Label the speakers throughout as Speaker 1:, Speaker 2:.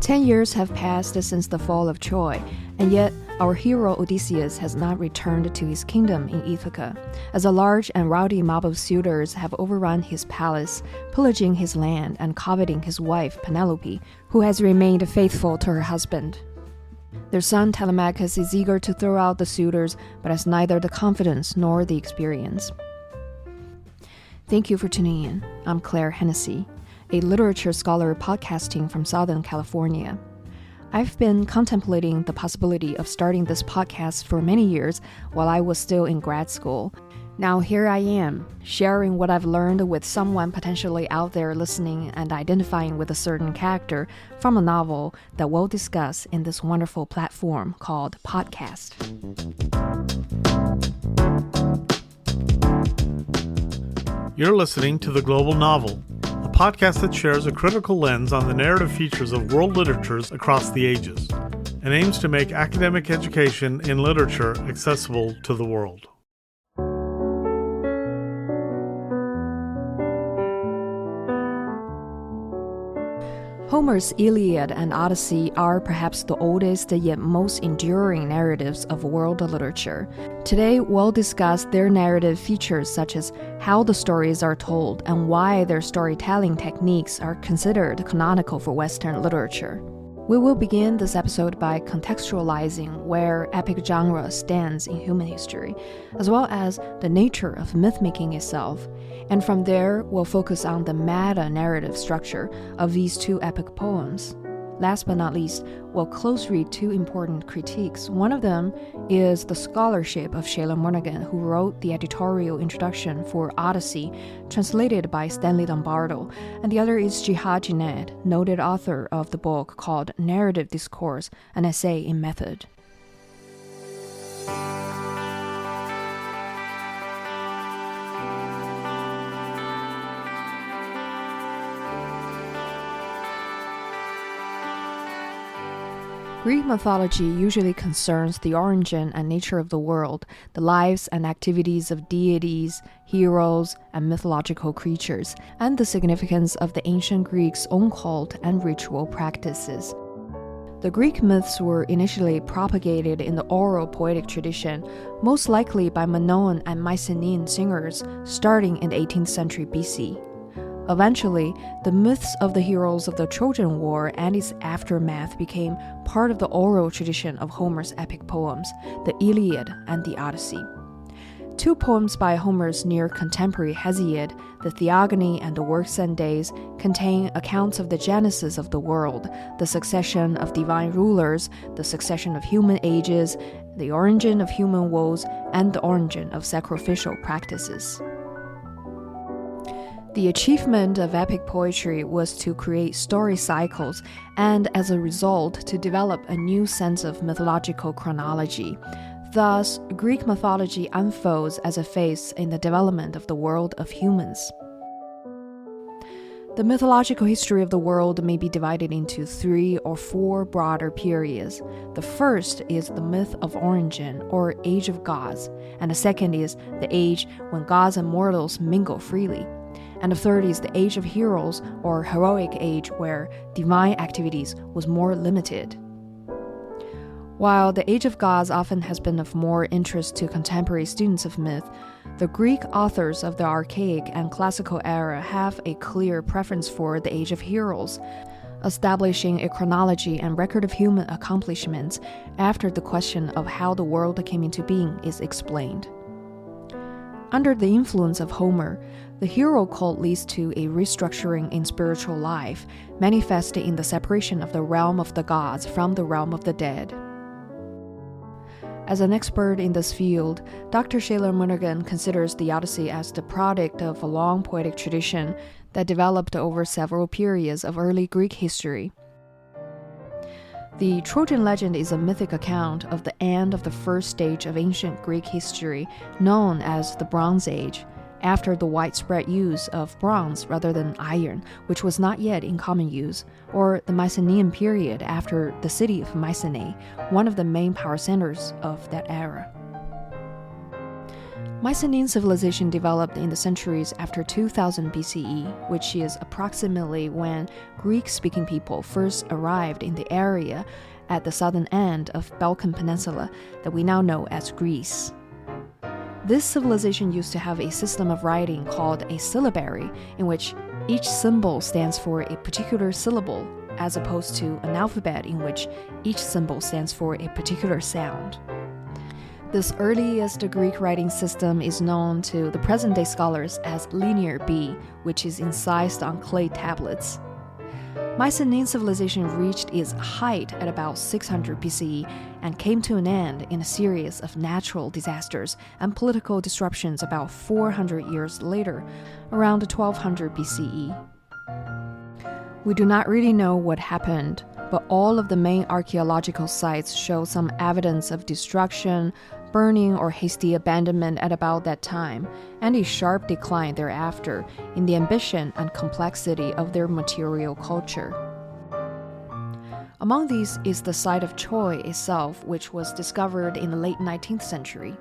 Speaker 1: 10 years have passed since the fall of Troy, and yet our hero Odysseus has not returned to his kingdom in Ithaca, as a large and rowdy mob of suitors have overrun his palace, pillaging his land and coveting his wife Penelope, who has remained faithful to her husband. Their son Telemachus is eager to throw out the suitors, but has neither the confidence nor the experience. Thank you for tuning in. I'm Claire Hennessy, a literature scholar podcasting from Southern California. I've been contemplating the possibility of starting this podcast for many years while I was still in grad school. Now here I am, sharing what I've learned with someone potentially out there listening and identifying with a certain character from a novel that we'll discuss in this wonderful platform called podcast.
Speaker 2: You're listening to The Global Novel, a podcast that shares a critical lens on the narrative features of world literatures across the ages, and aims to make academic education in literature accessible to the world.
Speaker 1: Homer's Iliad and Odyssey are perhaps the oldest yet most enduring narratives of world literature. Today, we'll discuss their narrative features such as how the stories are told and why their storytelling techniques are considered canonical for Western literature. We will begin this episode by contextualizing where epic genre stands in human history, as well as the nature of myth-making itself. And from there, we'll focus on the meta-narrative structure of these two epic poems. Last but not least, we'll close read two important critiques. One of them is the scholarship of Shaila Murnaghan, who wrote the editorial introduction for Odyssey, translated by Stanley Lombardo, and the other is Jihad Jinad, noted author of the book called Narrative Discourse, an essay in method. Greek mythology usually concerns the origin and nature of the world, the lives and activities of deities, heroes, and mythological creatures, and the significance of the ancient Greeks' own cult and ritual practices. The Greek myths were initially propagated in the oral poetic tradition, most likely by Minoan and Mycenaean singers, starting in the 18th century BC. Eventually, the myths of the heroes of the Trojan War and its aftermath became part of the oral tradition of Homer's epic poems, the Iliad and the Odyssey. Two poems by Homer's near contemporary Hesiod, the Theogony and the Works and Days, contain accounts of the genesis of the world, the succession of divine rulers, the succession of human ages, the origin of human woes, and the origin of sacrificial practices. The achievement of epic poetry was to create story cycles and, as a result, to develop a new sense of mythological chronology. Thus, Greek mythology unfolds as a phase in the development of the world of humans. The mythological history of the world may be divided into 3 or 4 broader periods. The first is the myth of origin, or age of gods, and the second is the age when gods and mortals mingle freely. And the third is the age of heroes, or heroic age, where divine activities was more limited. While the age of gods often has been of more interest to contemporary students of myth, the Greek authors of the archaic and classical era have a clear preference for the age of heroes, establishing a chronology and record of human accomplishments after the question of how the world came into being is explained. Under the influence of Homer, the hero cult leads to a restructuring in spiritual life, manifested in the separation of the realm of the gods from the realm of the dead. As an expert in this field, Dr. Shaila Murnaghan considers the Odyssey as the product of a long poetic tradition that developed over several periods of early Greek history. The Trojan legend is a mythic account of the end of the first stage of ancient Greek history, known as the Bronze Age, after the widespread use of bronze rather than iron, which was not yet in common use, or the Mycenaean period after the city of Mycenae, one of the main power centers of that era. Mycenaean civilization developed in the centuries after 2000 BCE, which is approximately when Greek-speaking people first arrived in the area at the southern end of Balkan Peninsula that we now know as Greece. This civilization used to have a system of writing called a syllabary, in which each symbol stands for a particular syllable, as opposed to an alphabet in which each symbol stands for a particular sound. This earliest Greek writing system is known to the present-day scholars as Linear B, which is incised on clay tablets. Mycenaean civilization reached its height at about 600 BCE and came to an end in a series of natural disasters and political disruptions about 400 years later, around 1200 BCE. We do not really know what happened, but all of the main archaeological sites show some evidence of destruction, burning, or hasty abandonment at about that time, and a sharp decline thereafter in the ambition and complexity of their material culture. Among these is the site of Troy itself, which was discovered in the late 19th century.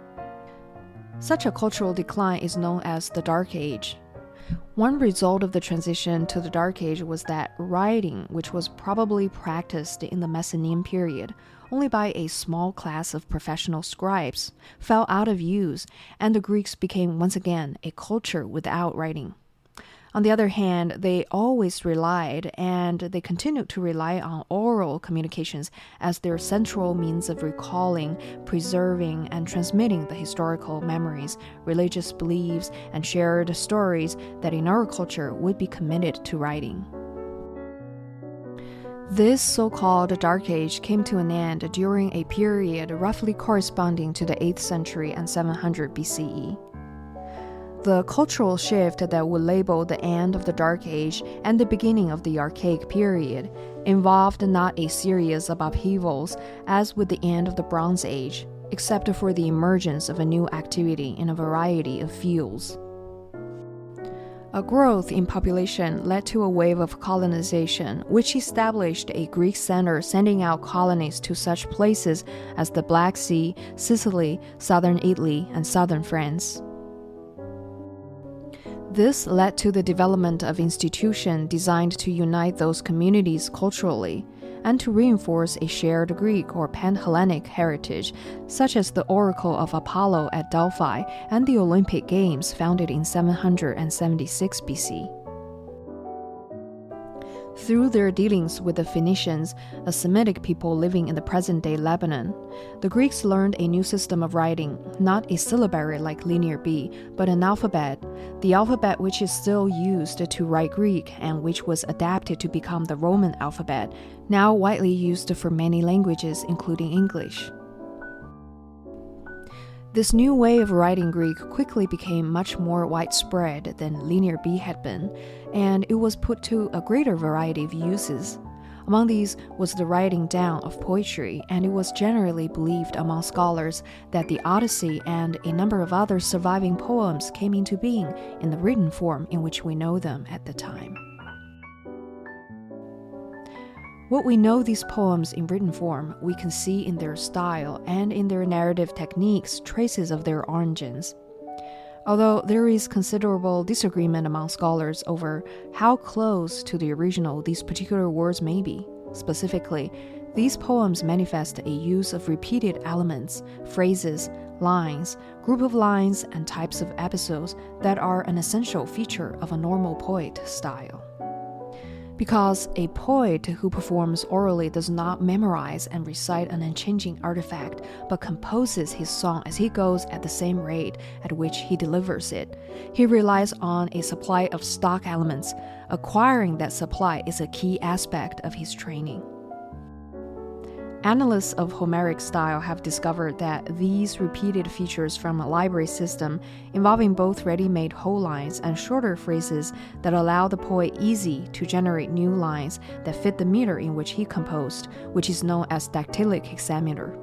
Speaker 1: Such a cultural decline is known as the Dark Age. One result of the transition to the Dark Age was that writing, which was probably practiced in the Mycenaean period only by a small class of professional scribes, fell out of use, and the Greeks became once again a culture without writing. On the other hand, they always relied, and they continued to rely on oral communications as their central means of recalling, preserving, and transmitting the historical memories, religious beliefs, and shared stories that in our culture would be committed to writing. This so-called Dark Age came to an end during a period roughly corresponding to the 8th century and 700 BCE. The cultural shift that would label the end of the Dark Age and the beginning of the Archaic period involved not a series of upheavals as with the end of the Bronze Age, except for the emergence of a new activity in a variety of fields. A growth in population led to a wave of colonization, which established a Greek center sending out colonies to such places as the Black Sea, Sicily, southern Italy, and southern France. This led to the development of institutions designed to unite those communities culturally and to reinforce a shared Greek or Pan-Hellenic heritage, such as the Oracle of Apollo at Delphi and the Olympic Games founded in 776 BC. Through their dealings with the Phoenicians, a Semitic people living in the present-day Lebanon, the Greeks learned a new system of writing, not a syllabary like Linear B, but an alphabet, the alphabet which is still used to write Greek and which was adapted to become the Roman alphabet, now widely used for many languages, including English. This new way of writing Greek quickly became much more widespread than Linear B had been, and it was put to a greater variety of uses. Among these was the writing down of poetry, and it was generally believed among scholars that the Odyssey and a number of other surviving poems came into being in the written form in which we know them at the time. What we know these poems in written form, we can see in their style and in their narrative techniques traces of their origins. Although there is considerable disagreement among scholars over how close to the original these particular words may be. Specifically, these poems manifest a use of repeated elements, phrases, lines, group of lines, and types of episodes that are an essential feature of a normal poet style. Because a poet who performs orally does not memorize and recite an unchanging artifact, but composes his song as he goes at the same rate at which he delivers it. He relies on a supply of stock elements. Acquiring that supply is a key aspect of his training. Analysts of Homeric style have discovered that these repeated features from a library system involving both ready-made whole lines and shorter phrases that allow the poet easy to generate new lines that fit the meter in which he composed, which is known as dactylic hexameter.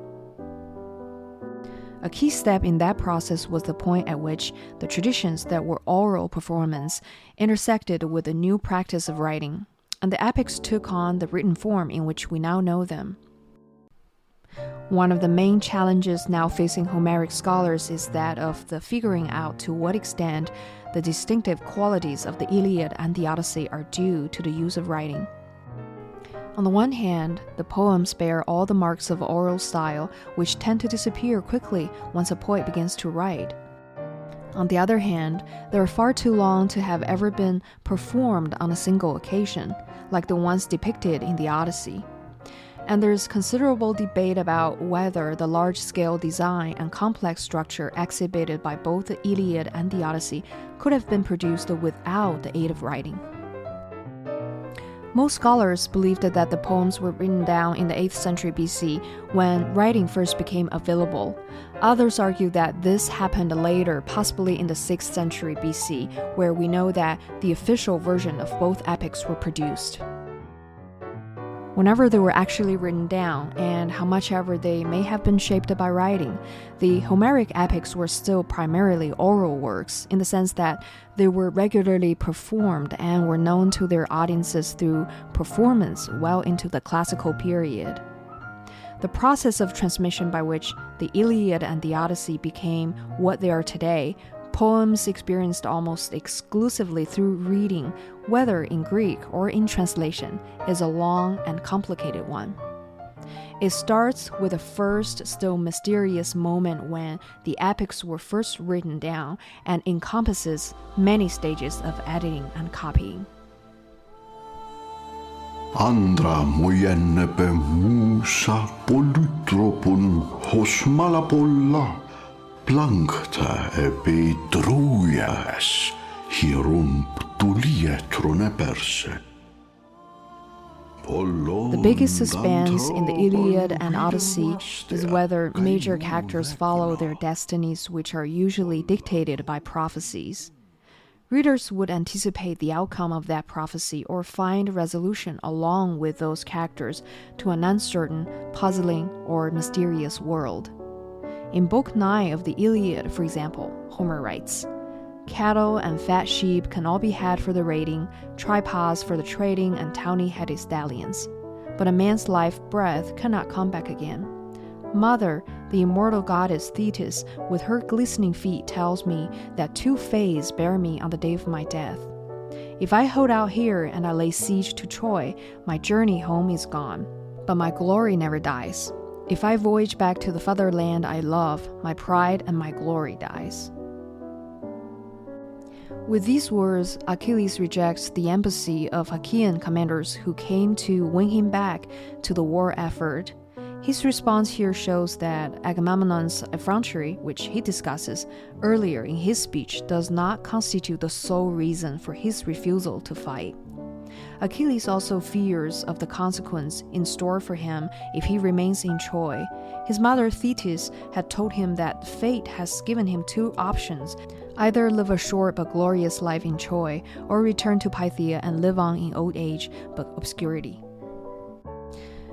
Speaker 1: A key step in that process was the point at which the traditions that were oral performance intersected with the new practice of writing, and the epics took on the written form in which we now know them. One of the main challenges now facing Homeric scholars is that of the figuring out to what extent the distinctive qualities of the Iliad and the Odyssey are due to the use of writing. On the one hand, the poems bear all the marks of oral style, which tend to disappear quickly once a poet begins to write. On the other hand, they are far too long to have ever been performed on a single occasion, like the ones depicted in the Odyssey. And there's considerable debate about whether the large-scale design and complex structure exhibited by both the Iliad and the Odyssey could have been produced without the aid of writing. Most scholars believed that the poems were written down in the 8th century BC when writing first became available. Others argue that this happened later, possibly in the 6th century BC, where we know that the official version of both epics were produced. Whenever they were actually written down, and how much ever they may have been shaped by writing, the Homeric epics were still primarily oral works, in the sense that they were regularly performed and were known to their audiences through performance well into the classical period. The process of transmission by which the Iliad and the Odyssey became what they are today, poems experienced almost exclusively through reading, whether in Greek or in translation, is a long and complicated one. It starts with a first, still mysterious moment when the epics were first written down and encompasses many stages of editing and copying.
Speaker 3: Andra mojennepe muussa polytropon hosmala polla. Plankta epi trujas hierump tulietrone perse.
Speaker 1: The biggest suspense in the Iliad and Odyssey is whether major characters follow their destinies, which are usually dictated by prophecies. Readers would anticipate the outcome of that prophecy or find resolution along with those characters to an uncertain, puzzling, or mysterious world. In Book 9 of the Iliad, for example, Homer writes, "Cattle and fat sheep can all be had for the raiding, tripods for the trading, and tawny-headed stallions. But a man's life breath cannot come back again. Mother, the immortal goddess Thetis, with her glistening feet tells me that 2 fays bear me on the day of my death. If I hold out here and I lay siege to Troy, my journey home is gone. But my glory never dies. If I voyage back to the fatherland I love, my pride and my glory dies." With these words, Achilles rejects the embassy of Achaean commanders who came to win him back to the war effort. His response here shows that Agamemnon's effrontery, which he discusses earlier in his speech, does not constitute the sole reason for his refusal to fight. Achilles also fears of the consequence in store for him if he remains in Troy. His mother Thetis had told him that fate has given him 2 options: either live a short but glorious life in Troy, or return to Phthia and live on in old age but obscurity.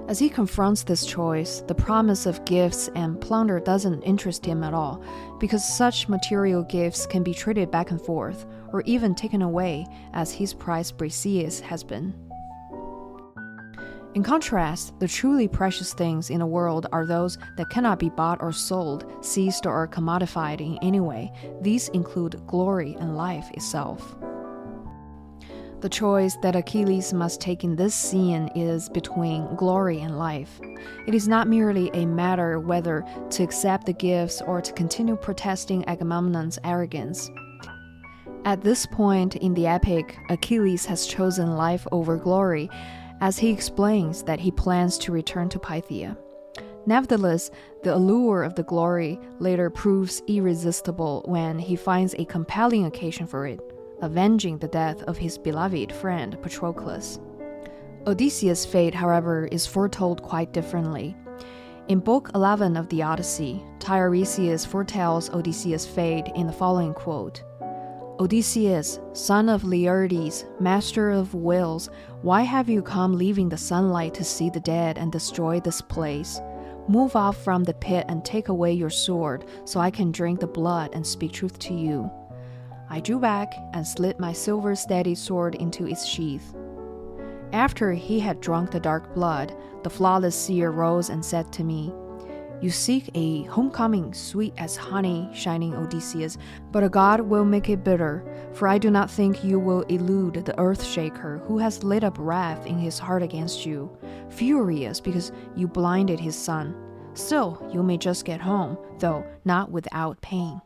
Speaker 1: As he confronts this choice, the promise of gifts and plunder doesn't interest him at all, because such material gifts can be traded back and forth, or even taken away, as his prize Briseis has been. In contrast, the truly precious things in the world are those that cannot be bought or sold, seized or commodified in any way. These include glory and life itself. The choice that Achilles must take in this scene is between glory and life. It is not merely a matter whether to accept the gifts or to continue protesting Agamemnon's arrogance. At this point in the epic, Achilles has chosen life over glory, as he explains that he plans to return to Phthia. Nevertheless, the allure of the glory later proves irresistible when he finds a compelling occasion for it, avenging the death of his beloved friend Patroclus. Odysseus' fate, however, is foretold quite differently. In Book 11 of the Odyssey, Tiresias foretells Odysseus' fate in the following quote: "Odysseus, son of Laertes, master of wills, why have you come leaving the sunlight to see the dead and destroy this place? Move off from the pit and take away your sword, so I can drink the blood and speak truth to you." I drew back and slid my silver-steady sword into its sheath. After he had drunk the dark blood, the flawless seer rose and said to me, You seek a homecoming sweet as honey, shining Odysseus, but a god will make it bitter, for I do not think you will elude the earth-shaker who has lit up wrath in his heart against you, furious because you blinded his son. Still, you may just get home, though not without pain.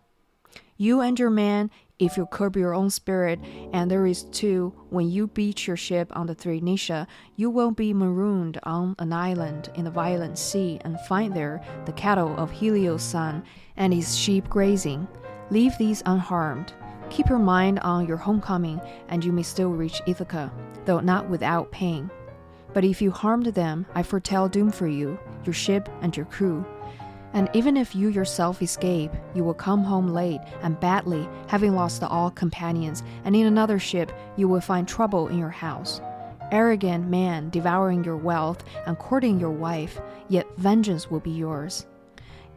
Speaker 1: You and your man, if you curb your own spirit, and there is too, when you beach your ship on the Thrinacia, you will be marooned on an island in the violent sea and find there the cattle of Helios' son and his sheep grazing. Leave these unharmed. Keep your mind on your homecoming, and you may still reach Ithaca, though not without pain. But if you harmed them, I foretell doom for you, your ship and your crew. And even if you yourself escape, you will come home late and badly, having lost all companions, and in another ship you will find trouble in your house. Arrogant man devouring your wealth and courting your wife, yet vengeance will be yours.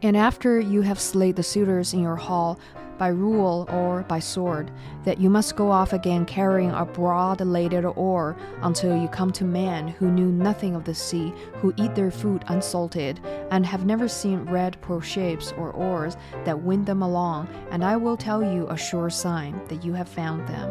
Speaker 1: And after you have slayed the suitors in your hall, by rule or by sword, that you must go off again carrying a broad-laded oar until you come to men who knew nothing of the sea, who eat their food unsalted, and have never seen red pearl ships or oars that wind them along, and I will tell you a sure sign that you have found them.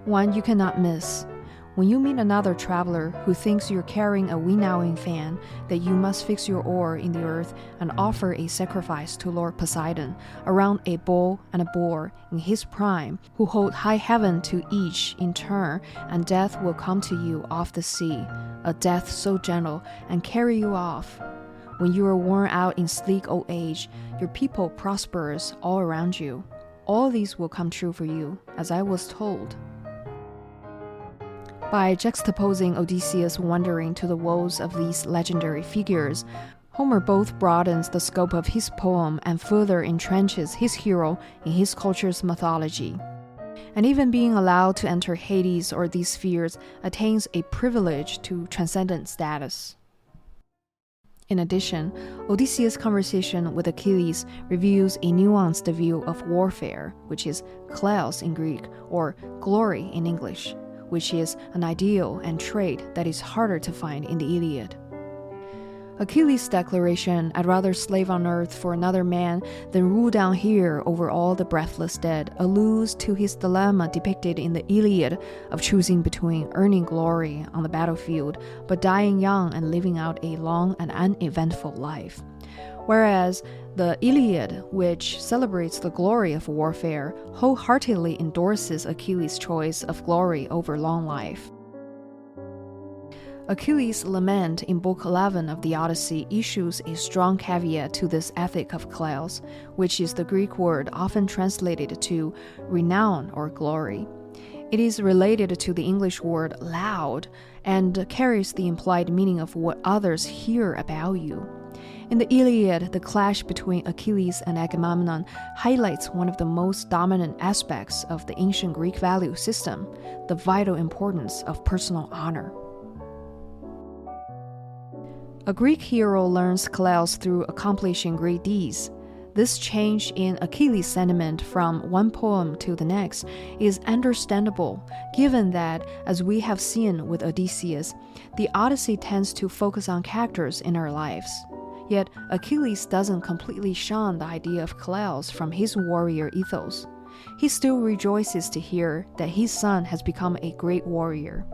Speaker 1: One you cannot miss. When you meet another traveler who thinks you're carrying a winnowing fan, that you must fix your oar in the earth and offer a sacrifice to Lord Poseidon, around a bull and a boar in his prime, who hold high heaven to each in turn, and death will come to you off the sea, a death so gentle, and carry you off. When you are worn out in sleek old age, your people prosperous all around you. All these will come true for you, as I was told. By juxtaposing Odysseus' wandering to the woes of these legendary figures, Homer both broadens the scope of his poem and further entrenches his hero in his culture's mythology. And even being allowed to enter Hades or these spheres attains a privilege to transcendent status. In addition, Odysseus' conversation with Achilles reveals a nuanced view of warfare, which is kleos in Greek, or glory in English, which is an ideal and trait that is harder to find in the Iliad. Achilles' declaration, "I'd rather slave on earth for another man than rule down here over all the breathless dead," alludes to his dilemma depicted in the Iliad of choosing between earning glory on the battlefield but dying young and living out a long and uneventful life. Whereas the Iliad, which celebrates the glory of warfare, wholeheartedly endorses Achilles' choice of glory over long life. Achilles' lament in Book 11 of the Odyssey issues a strong caveat to this ethic of kleos, which is the Greek word often translated to renown or glory. It is related to the English word loud and carries the implied meaning of what others hear about you. In the Iliad, the clash between Achilles and Agamemnon highlights one of the most dominant aspects of the ancient Greek value system, the vital importance of personal honor. A Greek hero learns kleos through accomplishing great deeds. This change in Achilles' sentiment from one poem to the next is understandable, given that, as we have seen with Odysseus, the Odyssey tends to focus on characters in our lives. Yet Achilles doesn't completely shun the idea of kleos from his warrior ethos. He still rejoices to hear that his son has become a great warrior.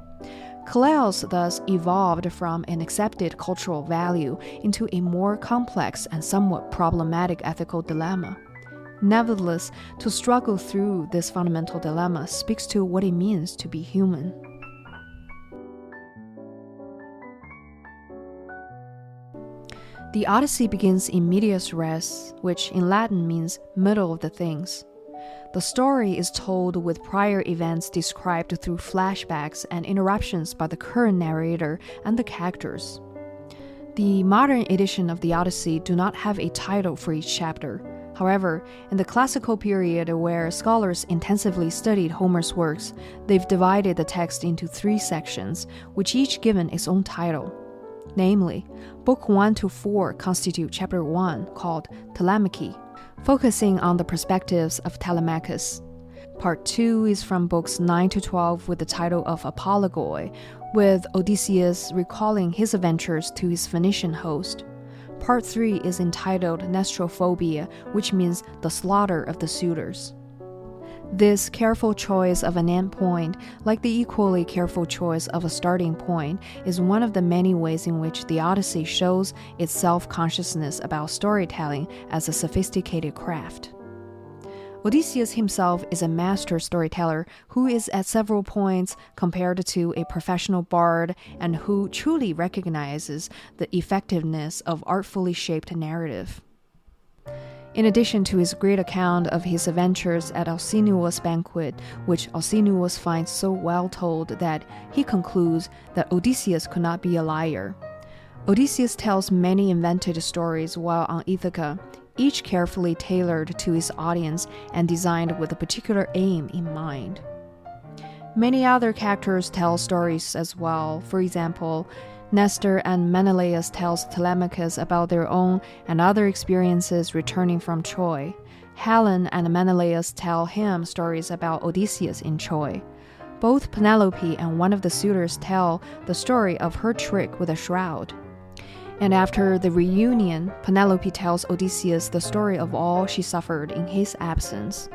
Speaker 1: Kleos thus evolved from an accepted cultural value into a more complex and somewhat problematic ethical dilemma. Nevertheless, to struggle through this fundamental dilemma speaks to what it means to be human. The Odyssey begins in medias res, which in Latin means middle of the things. The story is told with prior events described through flashbacks and interruptions by the current narrator and the characters. The modern edition of the Odyssey do not have a title for each chapter. However, in the classical period where scholars intensively studied Homer's works, they've divided the text into 3 sections, which each given its own title. Namely, Book 1 to 4 constitute Chapter 1, called Telemachy, focusing on the perspectives of Telemachus. Part 2 is from Books 9 to 12 with the title of Apologoi, with Odysseus recalling his adventures to his Phoenician host. Part 3 is entitled Nestrophobia, which means the slaughter of the suitors. This careful choice of an end point, like the equally careful choice of a starting point, is one of the many ways in which the Odyssey shows its self-consciousness about storytelling as a sophisticated craft. Odysseus himself is a master storyteller who is at several points compared to a professional bard and who truly recognizes the effectiveness of artfully shaped narrative. In addition to his great account of his adventures at Alcinous' banquet, which Alcinous finds so well told that he concludes that Odysseus could not be a liar, Odysseus tells many invented stories while on Ithaca, each carefully tailored to his audience and designed with a particular aim in mind. Many other characters tell stories as well. For example, Nestor and Menelaus tells Telemachus about their own and other experiences returning from Troy. Helen and Menelaus tell him stories about Odysseus in Troy. Both Penelope and one of the suitors tell the story of her trick with a shroud. And after the reunion, Penelope tells Odysseus the story of all she suffered in his absence.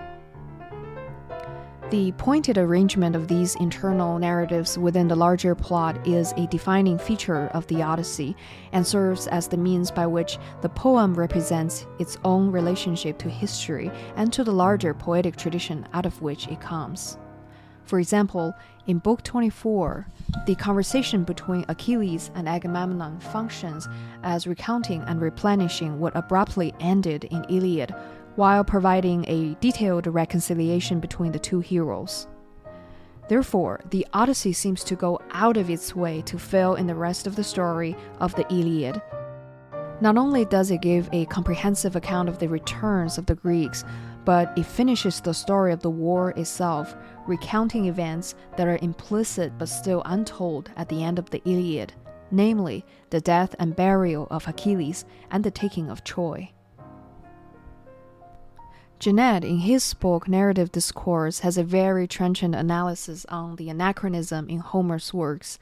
Speaker 1: The pointed arrangement of these internal narratives within the larger plot is a defining feature of the Odyssey and serves as the means by which the poem represents its own relationship to history and to the larger poetic tradition out of which it comes. For example, in Book 24, the conversation between Achilles and Agamemnon functions as recounting and replenishing what abruptly ended in Iliad, while providing a detailed reconciliation between the two heroes. Therefore, the Odyssey seems to go out of its way to fill in the rest of the story of the Iliad. Not only does it give a comprehensive account of the returns of the Greeks, but it finishes the story of the war itself, recounting events that are implicit but still untold at the end of the Iliad, namely the death and burial of Achilles and the taking of Troy. Genet, in his book Narrative Discourse, has a very trenchant analysis on the anachronism in Homer's works.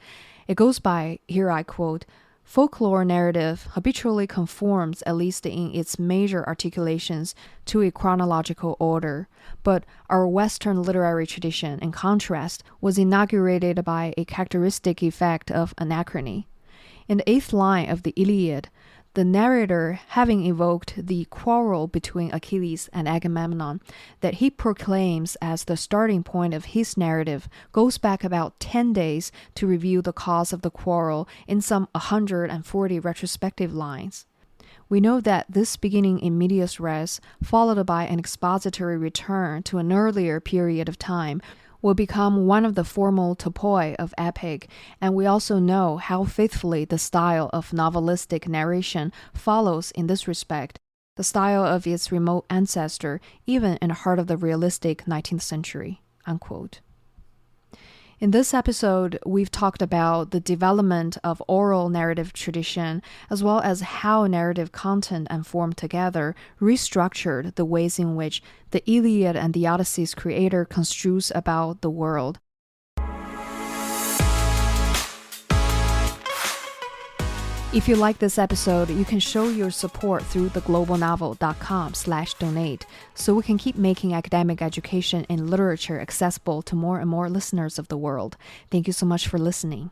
Speaker 1: It goes by, here I quote, "Folklore narrative habitually conforms, at least in its major articulations, to a chronological order, but our Western literary tradition, in contrast, was inaugurated by a characteristic effect of anachrony. In the 8th line of the Iliad, the narrator, having evoked the quarrel between Achilles and Agamemnon that he proclaims as the starting point of his narrative, goes back about 10 days to review the cause of the quarrel in some 140 retrospective lines. We know that this beginning in medias res, followed by an expository return to an earlier period of time, will become one of the formal topoi of epic, and we also know how faithfully the style of novelistic narration follows in this respect, the style of its remote ancestor, even in the heart of the realistic 19th century." Unquote. In this episode, we've talked about the development of oral narrative tradition, as well as how narrative content and form together restructured the ways in which the Iliad and the Odyssey's creator construes about the world. If you like this episode, you can show your support through theglobalnovel.com/donate so we can keep making academic education in literature accessible to more and more listeners of the world. Thank you so much for listening.